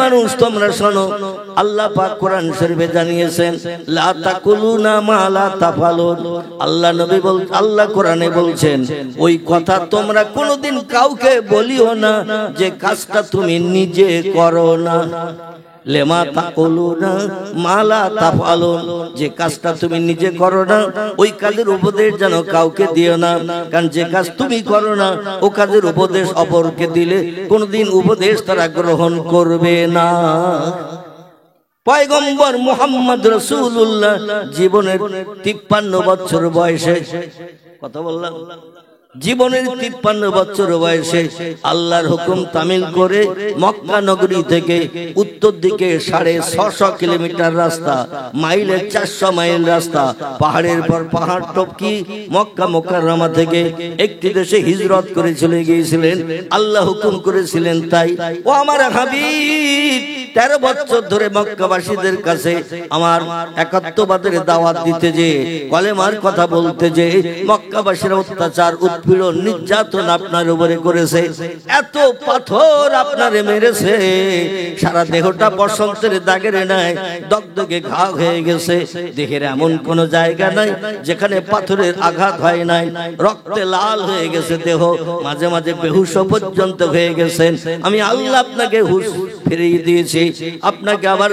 মানুষ তোমরা শোনো, আল্লাহ পাক কোরআন শরীফে জানিয়েছেন লা তাকুলুনা মা লা তাফালুন। আল্লাহ কোরআনে বলছেন ওই কথা তোমরা কোনোদিন কাউকে বলিও না যে কাজটা তুমি নিজে করো না। লেমা তাকুলুনা মা লা তাফালুন, যে কাজটা তুমি নিজে করো না ওই কাজের উপদেশ যেন কাউকে দিও না, কারণ যে কাজ তুমি করো না ও কাজের উপদেশ অপরকে দিলে কোনদিন উপদেশ তারা গ্রহণ করবে না। পয়গম্বর মুহাম্মদ রাসূলুল্লাহ জীবনের 53 বছর বয়সে, কথা বললাম, জীবনের 53 বছর বয়সে আল্লাহর হুকুম তামিল করে মক্কা নগরী থেকে উত্তর দিকে 650 কিলোমিটার রাস্তা, মাইলে 400 মাইল রাস্তা, পাহাড়ের পর পাহাড় টপকি মক্কা মুকাররমা থেকে একটি দেশে হিজরত করে চলে গিয়েছিলেন। আল্লাহ হুকুম করেছিলেন তাই। ও আমার হাবিব 13 বছর ধরে মক্কাবাসীদের কাছে আমার একাত্মবাদের দাওয়াত দিতে যে, কলেমার কথা বলতে যে, মক্কাবাসীর অত্যাচার উৎপীড়ন নির্যাতন আপনার উপরে করেছে, এত পাথর আপনারে মেরেছে, সারা দেহটা বসন্তের দাগের নাই দগদগে ঘা হয়ে গেছে। দেহের এমন কোন জায়গা নাই যেখানে পাথরের আঘাত হয় নাই, রক্তে লাল হয়ে গেছে দেহ, মাঝে মাঝে বেহুশ পর্যন্ত হয়ে গেছেন। আমি আল্লাহ আপনাকে হুশ ফিরিয়ে দিয়েছি, আপনাকে আবার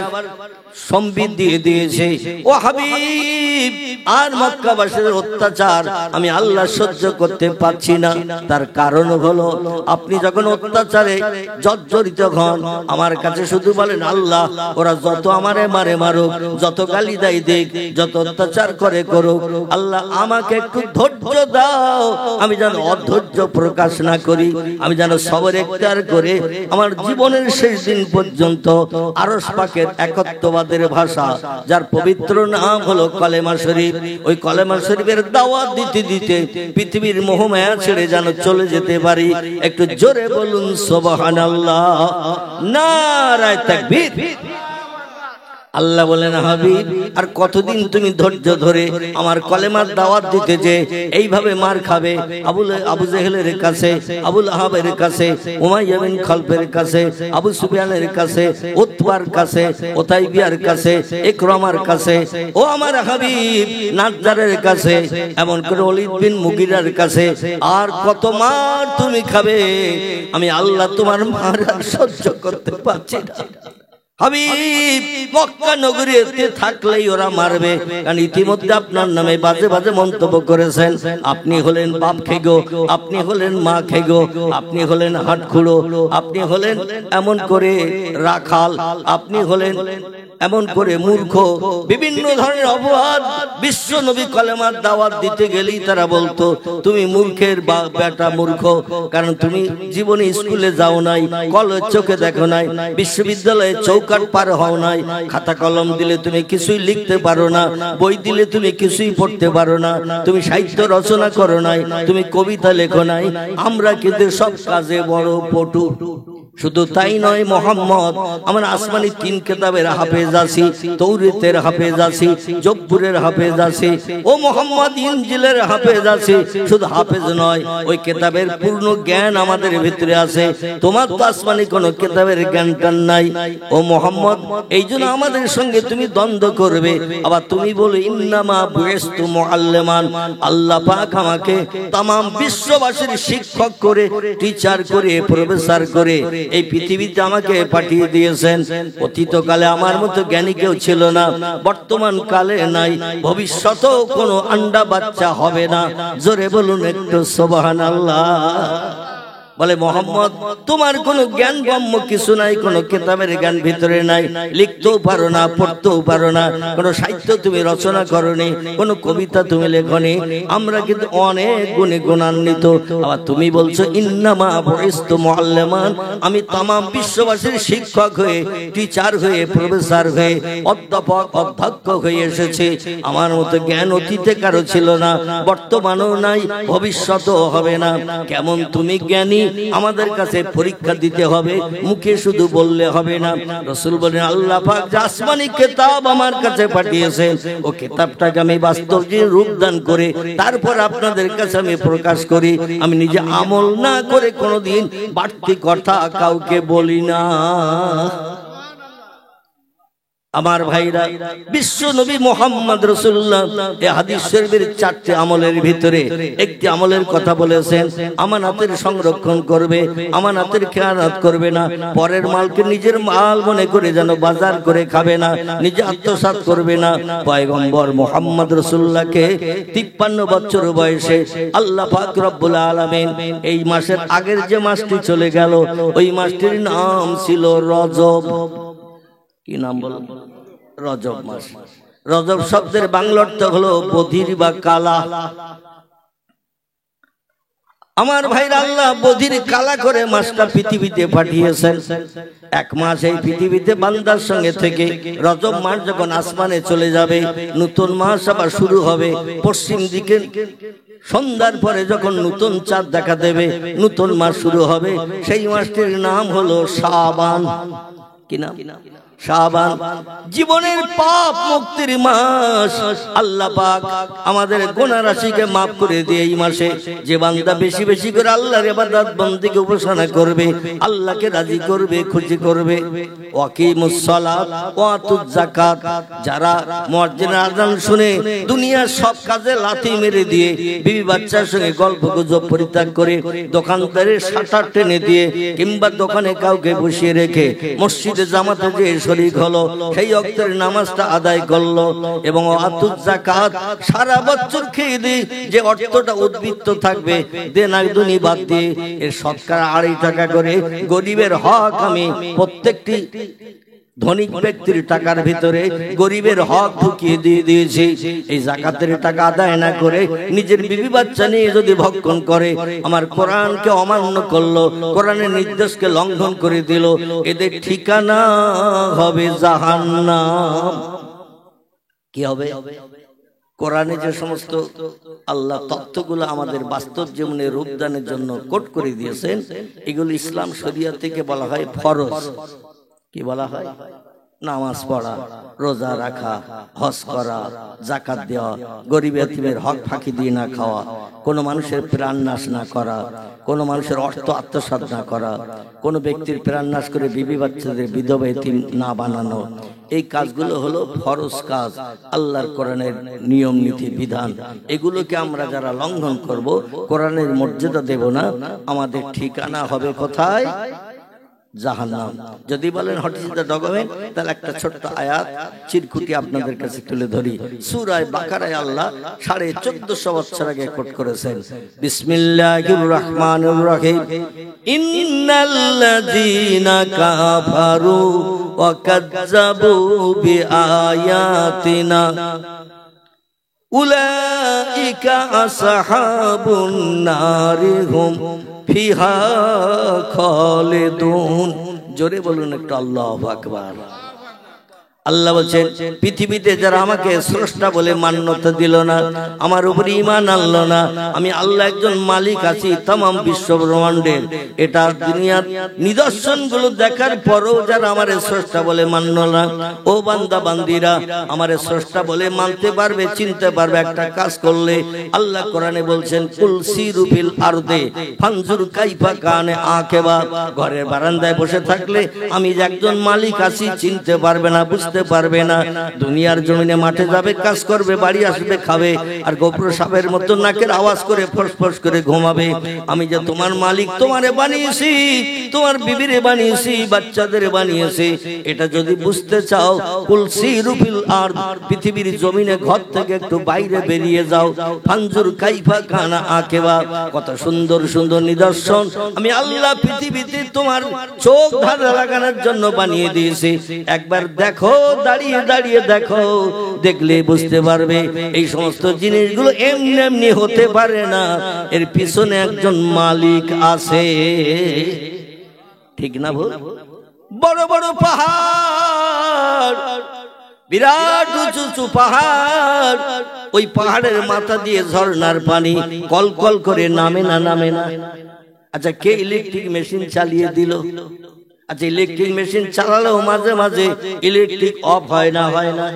সম্বিত দিয়ে দিয়েছে। ও হাবিব, আর মক্কাবাসীর অত্যাচার আমি আল্লাহ সহ্য করতে পারছি না। তার কারণ হলো আপনি যখন অত্যাচারে জর্জরিত হন আমার কাছে শুধু বলেন আল্লাহ ওরা যত আমারে মারে মারুক, যত গালি দেয় দেখ, যত অত্যাচার করে করুক, আল্লাহ আমাকে একটু ধৈর্য দাও, আমি যেন অধৈর্য প্রকাশ না করি, আমি যেন সবর এখতিয়ার করে আমার জীবনের শেষ দিন পর্যন্ত আরশ পাকের একত্ববাদের ভাষা, যার পবিত্র নাম হলো কলেমা শরীফ, ওই কলেমা শরীফের দাওয়াত দিতে দিতে পৃথিবীর মোহমায়া ছেড়ে যেন চলে যেতে পারি। একটু জোরে বলুন সুবহানাল্লাহ, নারায়ে তাকবীর। আল্লাহ বলেন হাবিব আর কতদিন তুমি ধৈর্য ধরে আমার কলেমার দাওয়াত দিতে যে এইভাবে মার খাবে? আবু জেহেলের কাছে, আবুল আহাবের কাছে, উমাইয়া বিন খালফের কাছে, আবু সুফিয়ানের কাছে, উতবার কাছে, উতাইবিয়ার কাছে, ইকরামার কাছে, ও আমার হাবিব নাজ্জারের কাছে, এমন করে ওলীদ বিন মুগিরার কাছে, আর কত মার তুমি খাবে? আমি আল্লাহ তোমার মার সহ্য করতে পারছি না। হাবিব মক্কা নগরীতে থাকলেই ওরা মারবে, কারণ ইতিমধ্যে আপনার নামে বাজে বাজে মন্তব্য করেছেন। আপনি হলেন বাপ খেগো, আপনি হলেন মা খেগো, আপনি হলেন হাটখুড়ো, আপনি হলেন এমন করে রাখাল, আপনি হলেন এমন করে মূর্খ, বিভিন্ন ধরনের অপবাদ। বিশ্ব নবী কলেমার দাওয়াত দিতে গেলেই তারা বলতো তুমি মূর্খের বেটা মূর্খ, কারণ তুমি জীবনে স্কুলে যাও নাই, কলেজ চোখে দেখো নাই, বিশ্ববিদ্যালয়ে চৌকাট পার হও নাই, খাতা কলম দিলে তুমি কিছুই লিখতে পারো না, বই দিলে তুমি কিছুই পড়তে পারো না, তুমি সাহিত্য রচনা করো নাই, তুমি কবিতা লেখো নাই, আমরা কিন্তু সব কাজে বড় পটু। শুধু তাই নয়, মোহাম্মদ আমার আসমানি 3 কিতাবের হাফেজ আছি, তৌরাতের হাফেজ আছি, জব্বুরের হাফেজ আছি, ও মোহাম্মদ ইনজিলের হাফেজ আছি। শুধু হাফেজ নয়, ওই কিতাবের পূর্ণ জ্ঞান আমাদের ভিতরে আছে। তোমার তো আসমানি কোনো কিতাবের জ্ঞানটা নাই ও মোহাম্মদ, এইজন্য আমাদের সঙ্গে তুমি দ্বন্দ্ব করবে। আবার তুমি বলে ইন্নামা বুইস্তু মুআল্লিমান, আল্লাহ পাক আমাকে তাম বিশ্ববাসীর শিক্ষক করে, টিচার করে, প্রফেসর করে এই পৃথিবীতে আমাকে পাঠিয়ে দিয়েছেন। অতীতকালে আমার মতো জ্ঞানী কেউ ছিল না, বর্তমান কালে নাই, ভবিষ্যতেও কোনো আন্ডা বাচ্চা হবে না। জোরে বলুন একটু সুবহানাল্লাহ। বলে মোহাম্মদ তোমার কোনো জ্ঞান গম্য কিছু নাই, কোনো কিতাবের জ্ঞান ভিতরে নাই, লিখতেও পারো না, পড়তেও পারো না, কোনো সাহিত্য তুমি রচনা করনি, কোনো কবিতা তুমি লেখনি, আমরা কিন্তু অনেক গুণে গুণান্বিত। আবার তুমি বলছো ইন্নামা বুইস্তু মুআল্লিমান, আমি তাম বিশ্ববাসীর শিক্ষক হয়ে, টিচার হয়ে, প্রফেসর হয়ে, অধ্যাপক অধ্যক্ষ হয়ে এসেছি। আমার মতো জ্ঞান অতীতে কারো ছিল না, বর্তমানেও নাই, ভবিষ্যতেও হবে না। কেমন তুমি জ্ঞানী? আমাদের কাছে পরীক্ষা দিতে হবে, মুখে শুধু বললে হবে না। রাসূল বলেন আল্লাহ পাক যে আসমানি কিতাব আমার কাছে পাঠিয়েছেন, ও কিতাবটাকে আমি বাস্তব রূপ দান করে তারপর আপনাদের কাছে আমি প্রকাশ করি। আমি নিজে আমল না করে কোনোদিন বাড়তি কথা কাউকে বলি না। আমার ভাইরা, বিশ্ব নবী মুহাম্মদ রাসূলুল্লাহ এই হাদিস শরীফের 4টি আমলের ভিতরে একটি আমলের কথা বলেছেন, আমানতের সংরক্ষণ করবে, আমানতের খেয়ানত করবে না, পরের মালকে নিজের মাল মনে করে যেন বাজার করে খাবে না, নিজে আত্মসাৎ করবে না। পয়গম্বর মুহাম্মদ রাসূলুল্লাহকে 53 বছর বয়সে আল্লাহ পাক রব্বুল আলামিন এই মাসের আগের যে মাসটি চলে গেল ওই মাসটির নাম ছিল রজব। কি নাম বলেন? রজব মাস। রজব শব্দের বাংলা অর্থ হলো বধির বা কালা। আমার ভাইরা, আল্লাহ বধির কালা করে মাসটা পৃথিবীতে পাঠিয়েছেন। এক মাস এই পৃথিবীতে বান্দার সঙ্গে থেকে রজব মাস যখন আসমানে চলে যাবে, নতুন মাস আবার শুরু হবে। পশ্চিম দিকে সন্ধ্যার পরে যখন নতুন চাঁদ দেখা দেবে, নতুন মাস শুরু হবে। সেই মাসটির নাম হলো শাবান। কি নাম? শাবান। জীবনের পাপ মুক্তির মাস। আল্লাহ পাক আমাদের গুনাহ রাশিকে maaf করে দিয়ে এই মাসে যে বান্দা বেশি বেশি করে আল্লাহর ইবাদত বন্দেগী উপাসনা করবে, আল্লাহকে রাজি করবে, খুশি করবে। ওয়াকিমুস সালাত ওয়া আতুজ যাকাত। যারা মুয়াজ্জিনের আযান শুনে দুনিয়ার সব কাজে লাথি মেরে দিয়ে বিবি বাচ্চার সঙ্গে গল্প গুজব পরিত্যাগ করে দোকানদারের শাটার টেনে দিয়ে কিংবা দোকানে কাউকে বসিয়ে রেখে মসজিদে জামাতে যে শরীক হলো, সেই ওয়াক্তের নামাজটা আদায় করলো এবং আতুজ যাকাত সারা বছর খেয়ে দিয়ে যে অর্থটা উদ্বৃত্ত থাকবে দেনাদুনি বাদ দিয়ে এর শতকরা 2.5 টাকা করে গরিবের হক আমি প্রত্যেকটি ধনিক ব্যক্তির টাকার ভিতরে গরিবের হক ঢুকিয়ে দিয়ে দিয়েছি। এই যাকাতের টাকা আদায় না করে নিজের বিবি বাচ্চা নিয়ে যদি ভক্ষণ করে, আমার কোরআনকে অমান্য করলো, কোরআনের নির্দেশকে লঙ্ঘন করে দিল, এদের ঠিকানা হবে জাহান্নাম। কি হবে? কোরআনে যে সমস্ত আল্লাহ তত্ত্বগুলো আমাদের বাস্তব জীবনে রূপদানের জন্য কোট করে দিয়েছেন, এগুলো ইসলাম শরিয়ত থেকে বলা হয় ফরজ। কি বলা হয়? নামাজ পড়া, রোজা রাখা, হজ করা, যাকাত দেওয়া, গরিব এতিমের হক ফাঁকি দিয়ে না খাওয়া, কোনো মানুষের প্রাণ নাশ না করা, কোনো মানুষের অর্থ আত্মসাৎ না করা, কোনো ব্যক্তির প্রাণ নাশ করে বিবি বাচ্চাদের বিধবা এতিম না বানানো, এই কাজগুলো হলো ফরজ কাজ, আল্লাহর কোরআনের নিয়ম নীতি বিধান। এগুলোকে আমরা যারা লঙ্ঘন করব, কোরআনের মর্যাদা দেব না, আমাদের ঠিকানা হবে কোথায়? জাহান্নাম। যদি বলেন হোয়াট ইজ দ্য ডকুমেন্ট, তাহলে একটা ছোট্ট আয়াত চিরকুটি আপনাদের কাছে তুলে ধরি। সূরা বাকারায় আল্লাহ 1450 বছর আগে কোট করেছেন, বিসমিল্লাহির রহমানির রহিম, ইন্নাল্লাযীনা কাফারু ওয়া কাযযাবু বিআয়াতিনা উলাইকা আসহাবুন নারি হুম ফিহা খালিদুন। জোরে বলুন একটু আল্লাহু আকবার। আল্লাহ বলছেন, পৃথিবীতে যারা আমাকে স্রষ্টা বলে মান্যতা দিল না, আমার উপরে ঈমান আনলো না, আমি আল্লাহ একজন মালিক আছি तमाम বিশ্ব ব্রহ্মাণ্ডের, এটা দুনিয়ার নিদর্শনগুলো দেখার পরেও যারা আমারে স্রষ্টা বলে মানলো না, ও বান্দা বান্দিরা আমারে স্রষ্টা বলে মানতে পারবে, চিনতে পারবে একটা কাজ করলে। আল্লাহ কোরআনে বলছেন, কুল সিরু ফিল আরদে ফানজুর কাইফা কানে আকিবা। ঘরের বারান্দায় বসে থাকলে আমি যে একজন মালিক আছি চিনতে পারবে না, বুঝতে পারবে না। দুনিয়ার জমিনে মাঠে যাবে, কাজ করবে, বাড়ি আসবে, খাবে, আর গোপ্র সাপের মতো নাকের আওয়াজ করে ফসফস করে ঘুমাবে। আমি যে তোমার মালিক, তোমারে বানিয়েছি, তোমার বিবিরে বানিয়েছি, বাচ্চাদের বানিয়েছি, এটা যদি বুঝতে চাও, কুল সিরু ফিল আরদ, পৃথিবীর জমিনে ঘর থেকে একটু বাইরে বেরিয়ে যাও, ফানজুর কাইফা কানা আকিবা, কত সুন্দর সুন্দর নিদর্শন আমি আল্লাহ পৃথিবীতে তোমার চোখ ধাঁধা লাগানোর জন্য বানিয়ে দিয়েছি। একবার দেখো, দাঁড়িয়ে দাঁড়িয়ে দেখো, দেখলে বুঝতে পারবে এই সমস্ত জিনিসগুলো এমনি এমনি হতে পারে না, এর পিছনে একজন মালিক আছে। ঠিক না ভুল? বড় বড় পাহাড়, বিরাট উঁচু উঁচু পাহাড়, ওই পাহাড়ের মাথা দিয়ে ঝর্ণার পানি কলকল করে নামে না, নামে না। আচ্ছা, কে ইলেকট্রিক মেশিন চালিয়ে দিল? আচ্ছা, ইলেকট্রিক মেশিন চালালেও মাঝে মাঝে ইলেকট্রিক অফ হয় না, হয় না?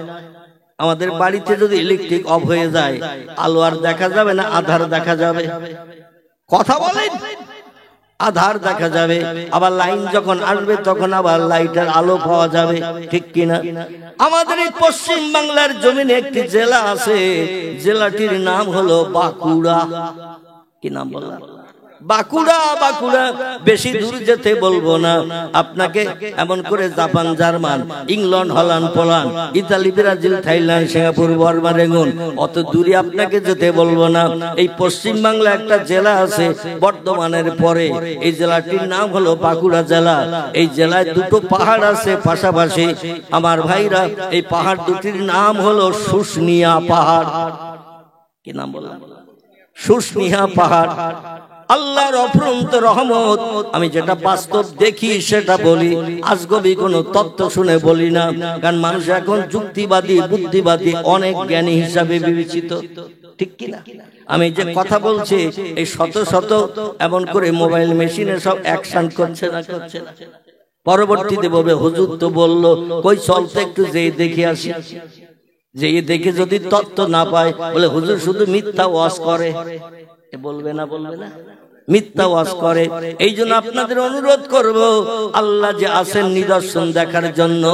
আমাদের বাড়িতে যদি ইলেকট্রিক অফ হয়ে যায়, আলো আর দেখা যাবে না, আধার দেখা যাবে। কথা বলেন। আধার দেখা যাবে, আবার লাইন যখন আসবে তখন আবার লাইটের আলো পাওয়া যাবে, ঠিক কিনা? আমাদের এই পশ্চিম বাংলার জমিনে একটি জেলা আছে, জেলাটির নাম হলো বাঁকুড়া। কি নাম বললাম? বাঁকুড়া। বাঁকুড়া বেশি দূর যেতে বলবো না আপনাকে, এমন করে Japan, German, England, Holland, Poland, Italy, Brazil, Thailand, Singapore, Burma, Rangoon, অত দূরে আপনাকে যেতে বলবো না। এই পশ্চিম বাংলা একটা জেলা আছে বর্ধমানের পরে, এই জেলাটির নাম হলো বাঁকুড়া জেলা। এই জেলায় দুটো পাহাড় আছে পাশাপাশি আমার ভাইরা, এই পাহাড় দুটির নাম হলো শুশুনিয়া পাহাড়। কি নাম বললাম? শুশুনিয়া পাহাড়। আল্লাহর অফুরন্ত রহমত, আমি যেটা বাস্তব দেখি সেটা বলি, আজগবি কোনো তত্ত্ব শুনে বলি না, কারণ মানুষ এখন যুক্তিবাদী, বুদ্ধিবাদী, অনেক জ্ঞানী হিসাবে বিবেচিত, ঠিক কিনা? আমি যে কথা বলছি এই শত শত এমন করে মোবাইল মেশিনে সব অ্যাকশন করছে না, করছে না। পরবর্তীতে বলবে হুজুর তো বললো, কই চলতে একটু যেয়ে দেখে আসি। যে দেখে যদি তত্ত্ব না পায়, বলে হুজুর শুধু মিথ্যা ওয়াজ করে। বলবে না, বলবে না, মিথ্যা ওয়াজ করে। এই জন্য আপনাদের অনুরোধ করব, আল্লাহ যে আছেন নিদর্শন দেখার জন্য,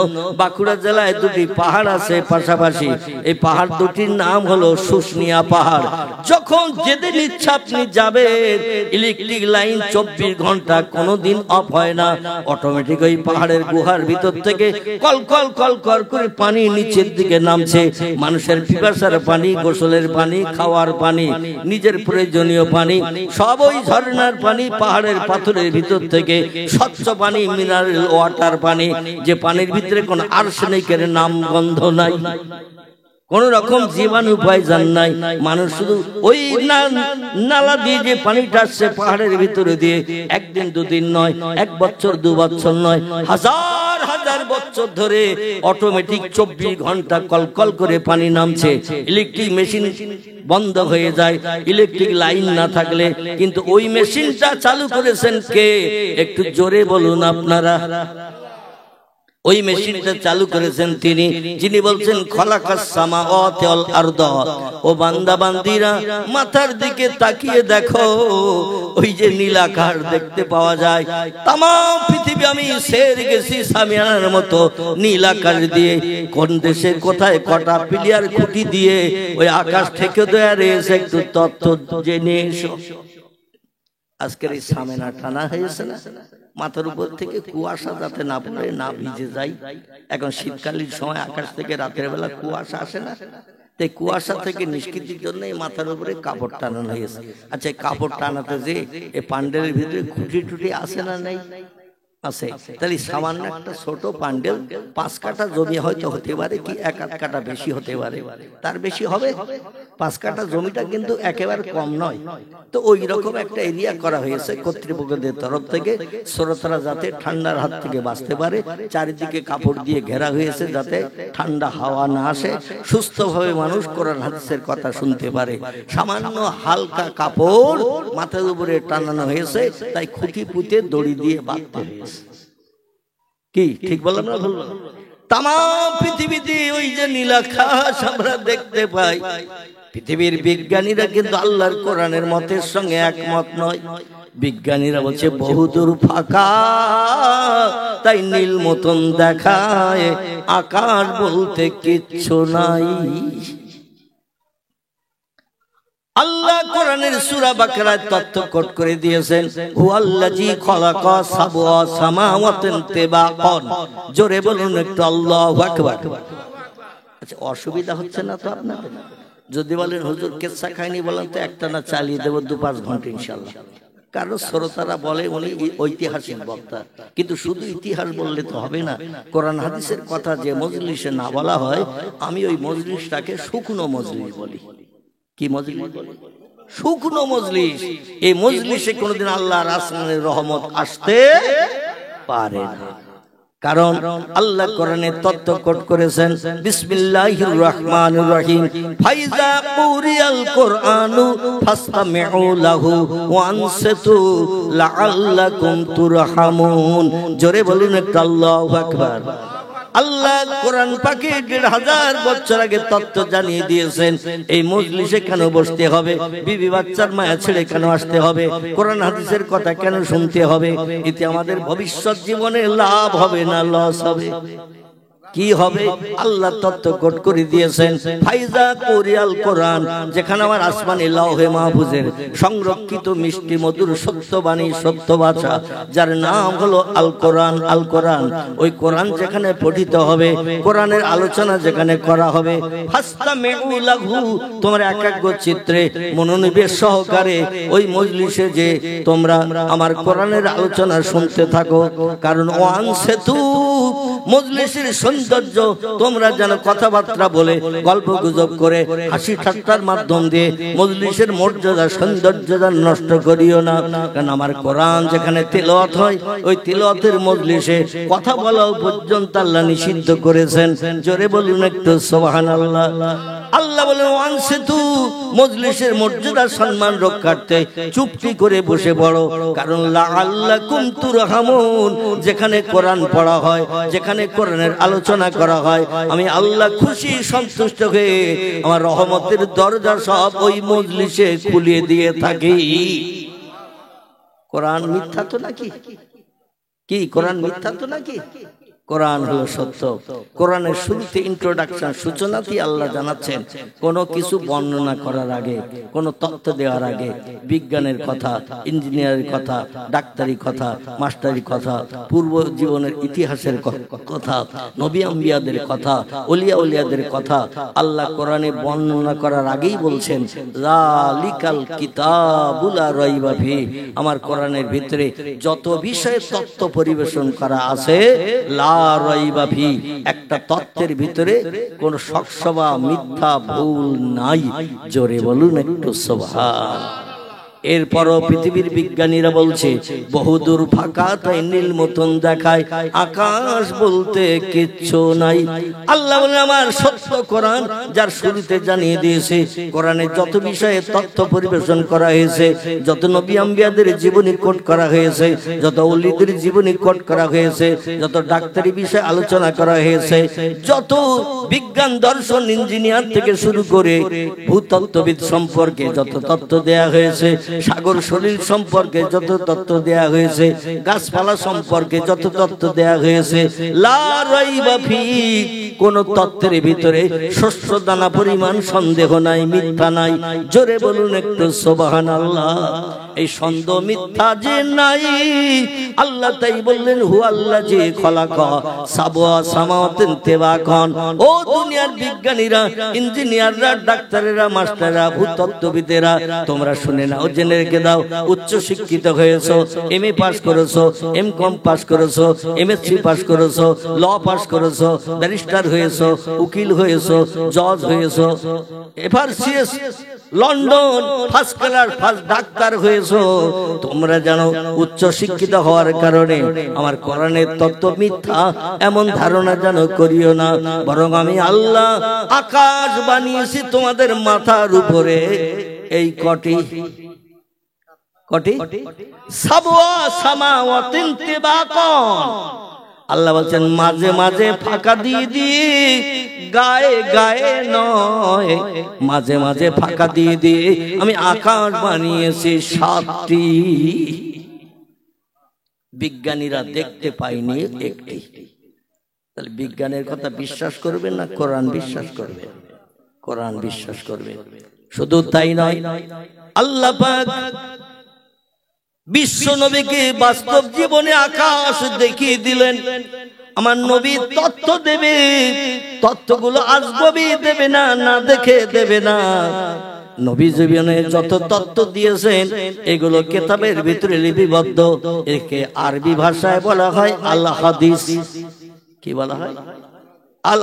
বাঁকুড়া জেলায় দুটি পাহাড় আছে পাশাপাশি, এই পাহাড় দুটির নাম হলো শুশুনিয়া পাহাড়। যখন যেদিন ইচ্ছা আপনি যাবেন, ইলেকট্রিক লাইন 24 ঘন্টা, কোনোদিন অফ হয় না, অটোমেটিক ওই পাহাড়ের গুহার ভিতর থেকে কল কল কল কল করে পানি নিচের দিকে নামছে। মানুষের পিপাসার পানি, গোসলের পানি, খাওয়ার পানি, নিজের প্রয়োজনীয় পানি, সব ওই ঝর্ণার পানি, পাহাড়ের পাথরের ভিতর থেকে স্বচ্ছ পানি, মিনারেল ওয়াটার পানি, যে পানির ভিতরে কোন আর্সেনিকের নাম গন্ধ নাই, কোন রকম জীবাণু পয়জন নাই। মানুষ শুধু ওই নালা দিয়ে যে পানিটা আসছে পাহাড়ের ভিতরে দিয়ে, একদিন দুদিন নয়, 1 বছর 2 বছর নয়, হাজার হাজার বছর ধরে অটোমেটিক 24 ঘন্টা কলকল করে পানি নামছে। ইলেকট্রিক মেশিন বন্ধ হয়ে যায় ইলেকট্রিক লাইন না থাকলে, কিন্তু ওই মেশিনটা চালু করেছেন কে? একটু জোরে বলুন আপনারা। ওই মেশিনটা চালু করেছেন তিনি, যিনি বলছেন খলাকাস সামাওয়াতি ওয়াল আরদ। ও বান্দা বান্দিরা, মাথার দিকে তাকিয়ে দেখো, ওই যে নীল আকাশ দেখতে পাওয়া যায়, তাম পৃথিবী আমি সের গেছি সামিয়ানার মতো নীল আকাশ দিয়ে। কোন দেশে কোথায় কটা পিলিয়ার খুঁটি দিয়ে ওই আকাশ থেকে দেয়া রয়েছে, একটু তথ্য জেনে এসো। আজকের এই সামেনা টানা হয়েছে না, মাথার উপর থেকে কুয়াশা যাতে না পড়ে, না ভিজে যায়। এখন শীতকালীন সময় আকাশ থেকে রাতের বেলা কুয়াশা আসে না, তাই কুয়াশা থেকে নিষ্কৃতির জন্য মাথার উপরে কাপড় টানানো হয়েছে। আচ্ছা, কাপড় টানাতে যে এই পান্ডেলের ভিতরে খুঁটি টুটি আসে না? নেই, আছে। তাহলে সামান্য একটা ছোট পান্ডেল, 5 কাঠা জমি হয়তো হতে পারে, কি 1 কাঠা বেশি হতে পারে, তার বেশি হবে। 5 কাঠা জমিটা কিন্তু একেবারে কম নয়। তো ওই রকম একটা এরিয়া করা হয়েছে কর্তৃপক্ষদের তরফ থেকে, শ্রোতারা যাতে ঠান্ডার হাত থেকে বাঁচতে পারে। চারিদিকে কাপড় দিয়ে ঘেরা হয়েছে যাতে ঠান্ডা হাওয়া না আসে, সুস্থভাবে মানুষ কোরআন হাদিসের কথা শুনতে পারে। সামান্য হালকা কাপড় মাথার উপরে টানানো হয়েছে, তাই খুঁটি পুঁতে দড়ি দিয়ে বাঁধতে হয়েছে। কি ঠিক বললাম না ভুল? তাম পৃথিবীতে ওই যে নীল আকাশ আমরা দেখতে পাই, পৃথিবীর বিজ্ঞানীরা কিন্তু আল্লাহর কোরআনের মতের সঙ্গে একমত নয়। বিজ্ঞানীরা বলছে বহুদূর ফাঁকা, তাই নীল মতন দেখায়, আকাশ বলতে কিচ্ছু নাই। আল্লাহ কোরআনের সূরা বাকারায় তথ্য কোট করে দিয়েছেন, হুয়াল্লাযী খালাকা সাবআ সামাওয়াতিন তিবাকান। জোরে বলুন একটু আল্লাহু আকবার। আচ্ছা, অসুবিধা হচ্ছে না তো আপনাদের? যদি বলেন হুজুর কেচ্ছা খাইনি, বলেন তো একটা না চালিয়ে দেব 2-5 ঘন্টা ইনশাআল্লাহ। কারণ শ্রোতারা বলে উনি ঐতিহাসিক বক্তা, কিন্তু শুধু ইতিহাস বললে তো হবে না। কোরআন হাদিসের কথা যে মজলিসে না বলা হয়, আমি ওই মজলিসটাকে শুকনো মজলিস বলি। কি মজলিস বলি? শুকনো মজলিস। এই মজলিসে কোনোদিন আল্লাহর আসমানের রহমত আসতে পারে না, কারণ আল্লাহ কোরআনে তথ্য কোট করেছেন, বিসমিল্লাহির রহমানির রহিম, ফাইজা কুরিয়াল কুরআনু ফাসতামিউ লাহু ওয়া আনসিতু লাআল্লাকুম তুরহামুন। জোরে বলুন একটু আল্লাহু আকবার। আল্লাহ কোরআন পাকে ১,৫০০ বছর আগে তত্ত্ব জানিয়ে দিয়েছেন। এই মজলিসে কেন বসতে হবে, বিবি বাচ্চার মায়া ছেড়ে কেন আসতে হবে, কোরআন হাদিসের কথা কেন শুনতে হবে, এতে আমাদের ভবিষ্যৎ জীবনে লাভ হবে না লস হবে? কি হবে? আল্লাহ তত্ত্ব কোট করে দিয়েছেন, ফাইজা কুরিয়াল কোরআন, যেখানে আমার আসমানি লাওহে মাহফুজের সংরক্ষিত মিষ্টি মধুর সত্যবাণী সত্য ভাষা, যার নাম হলো আল কোরআন। আল কোরআন, ওই কোরআন যেখানে পঠিত হবে, কোরআনের আলোচনা যেখানে করা হবে, ফাস্তামিউ লাহু, তোমরা একাগ্র চিত্রে মনোনিবেশ সহকারে ওই মজলিসে যে তোমরা আমার কোরআনের আলোচনা শুনতে থাকো। কারণ ওয়ান সেতু মজলিসের সৌন্দর্য, তোমরা যেন কথাবার্তা বলে গল্প গুজব করে হাসি ঠাট্টার মাধ্যম দিয়ে মজলিসের মর্যাদা সৌন্দর্য নষ্ট করিও না। কারণ আমার কোরআন যেখানে তিলাওয়াত হয়, ওই তিলাওয়াতের মজলিসে কথা বলাও পর্যন্ত আল্লাহ নিষিদ্ধ করেছেন। জোরে বলুন একটু সুবহানাল্লাহ। আল্লাহ বলেন ওয়ান সেতু, মজলিসের মর্যাদা সম্মান রক্ষার্থে চুপটি করে বসে পড়ো। কারণ লাআল্লাকুম তুরহামুন, যেখানে কোরআন পড়া হয়, যেখানে কোরআনের আলোচনা করা হয়, আমি আল্লাহ খুশি সন্তুষ্ট হয়ে আমার রহমতের দরজা সব ওই মজলিসে খুলিয়ে দিয়ে থাকি। কোরআন মিথ্যা তো নাকি? কি কোরআন মিথ্যা তো নাকি? কোরআন হলো সত্য। কোরআনের শুরুতে ইন্ট্রোডাকশন, সূচনাতেই আল্লাহ জানাচ্ছেন, কোনো কিছু বর্ণনা করার আগে, কোনো তথ্য দেওয়ার আগে বিজ্ঞানের কথা, ইঞ্জিনিয়ারের কথা, ডাক্তারি কথা, মাস্টারি কথা, পূর্ব জীবনের ইতিহাসের কথা, নবী আম্বিয়াদের কথা, ওলিয়া উলিয়াদের কথা আল্লাহ কোরআনে বর্ণনা করার আগেই বলছেন, যালিকাল কিতাবুল লা রাইবা ফিহি, আমার কোরআনের ভিতরে যত বিষয়ে তথ্য পরিবেশন করা আছে, লা রাইবা ফিহি, একটা তত্ত্বের ভিতরে কোন শকসভা মিথ্যা ভুল নাই। জোরে বলুন একটু সুবহান। এরপরও পৃথিবীর বিজ্ঞানীরা বলছে বহুদূর ফাঁকা তাই নীল মতন দেখায়, আকাশ বলতে কিচ্ছু নাই। আল্লাহ বলেন আমার সত্য কোরআন, যার শুরুতে জানিয়ে দিয়েছে কোরআনের যত বিষয়ে তথ্য পরিবেশন করা হয়েছে, যত নবী আম্বিয়াদের জীবনী কোট করা হয়েছে, যত ওলিদের জীবনী কোট করা হয়েছে, যত ডাক্তারি বিষয়ে আলোচনা করা হয়েছে, যত বিজ্ঞান দর্শন ইঞ্জিনিয়ার থেকে শুরু করে ভূতত্ত্ববিদ সম্পর্কে যত তথ্য দেয়া হয়েছে, সাগর শরীর সম্পর্কে যত তথ্য দেয়া হয়েছে, গাছপালা সম্পর্কে যত তথ্য দেয়া হয়েছে, লা রাইবা ফিহি, কোন তথ্যের ভিতরে শস্য দানা পরিমাণ সন্দেহ নাই, মিথ্যা নাই। জোরে বলুন একটু সুবহানাল্লাহ। এই সন্দেহ মিথ্যা যে নাই, আল্লাহ তাই বললেন হুয়াল্লাযী খালাকা সাবআ সামাওয়াতিন তিবাকান। ও দুনিয়ার বিজ্ঞানীরা, ইঞ্জিনিয়াররা, ডাক্তারেরা, মাস্টাররা, ভূতত্ত্ববিদেরা, তোমরা শুনে নাও, জেনে রেখে দাও। উচ্চ শিক্ষিত হয়েছো, এমএ পাস করেছো, এমকম পাস করেছো, এমএসসি পাস করেছো, ল পাস করেছো, ব্যারিস্টার হয়েছো, উকিল হয়েছো, জজ হয়েছো, FRCS London first class first doctor হয়েছো, তোমরা জানো উচ্চ শিক্ষিত হওয়ার কারণে আমার কোরআনের তত্ত্ব মিথ্যা এমন ধারণা যেন করিও না। বরং আমি আল্লাহ আকাশ বানিয়েছি তোমাদের মাথার উপরে, এই কটি সাবওয়া সামাওয়াতিন তিবাকান। আল্লাহ বলছেন মাঝে মাঝে ফাঁকা দিয়ে দিয়ে, গায়ে গায়ে নয়, মাঝে মাঝে ফাঁকা দিয়ে দিয়ে আমি আকাশ বানিয়েছি 7টি। বিজ্ঞানীরা দেখতে পায়নি একটি। তাহলে বিজ্ঞানের কথা বিশ্বাস করবে না কোরআন বিশ্বাস করবে? কোরআন বিশ্বাস করবে। শুধু তাই নয়, আল্লাহ পাক বিশ্ব নবীকে বাস্তব জীবনে আকাশ দেখিয়ে দিলেন। আমার নবী তথ্য দেবে, তথ্যগুলো আজগবি দেবে না, না দেখে দেবে না। নবী জীবনে যত তথ্য দিয়েছেন এগুলো কিতাবের ভিতরে লিপিবদ্ধ। একে আরবি ভাষায় বলা হয় আল হাদিস। কি বলা হয়? আল